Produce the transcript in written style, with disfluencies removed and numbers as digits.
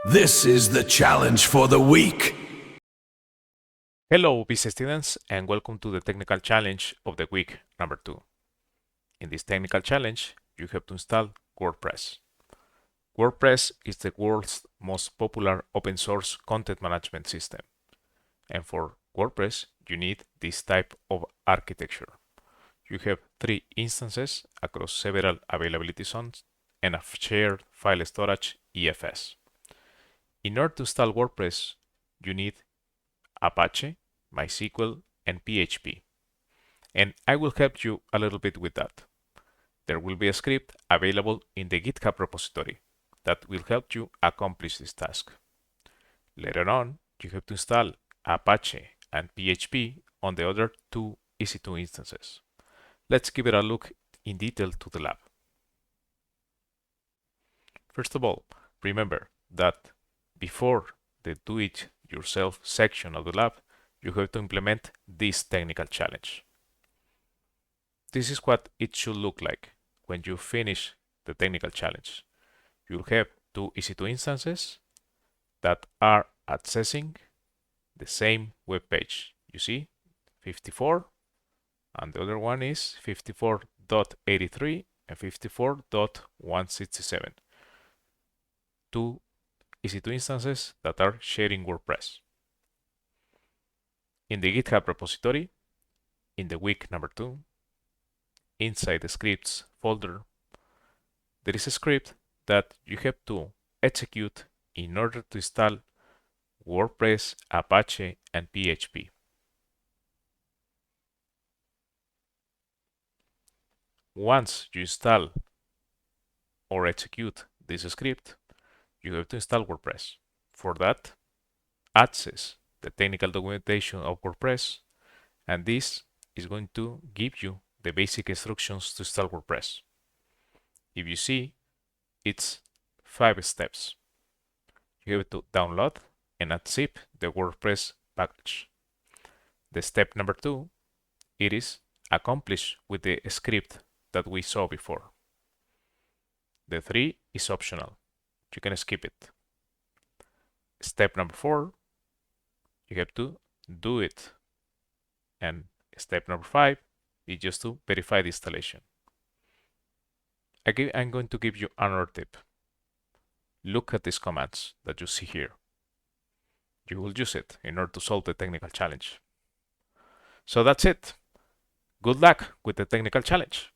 This is the challenge for the week. Hello, BeSA students, and welcome to the technical challenge of the week number 2. In this technical challenge, you have to install WordPress. WordPress is the world's most popular open source content management system. And for WordPress, you need this type of architecture. You have 3 instances across several availability zones and a shared file storage EFS. In order to install WordPress, you need Apache, MySQL, and PHP. And I will help you a little bit with that. There will be a script available in the GitHub repository that will help you accomplish this task. Later on, you have to install Apache and PHP on the other 2 EC2 instances. Let's give it a look in detail to the lab. First of all, remember that before the do-it-yourself section of the lab, you have to implement this technical challenge. This is what it should look like when you finish the technical challenge. You'll have 2 EC2 instances that are accessing the same web page. You see, 54, and the other one is 54.83 and 54.167. 2 EC2 instances that are sharing WordPress. In the GitHub repository, in the week number 2, inside the scripts folder, there is a script that you have to execute in order to install WordPress, Apache, and PHP. Once you install or execute this script, you have to install WordPress. For that, access the technical documentation of WordPress, and this is going to give you the basic instructions to install WordPress. If you see, it's 5 steps. You have to download and unzip the WordPress package. The step number 2, it is accomplished with the script that we saw before. The 3 is optional. You can skip it. Step number 4, you have to do it. And step number 5 is just to verify the installation. I'm going to give you another tip. Look at these commands that you see here. You will use it in order to solve the technical challenge. So that's it. Good luck with the technical challenge.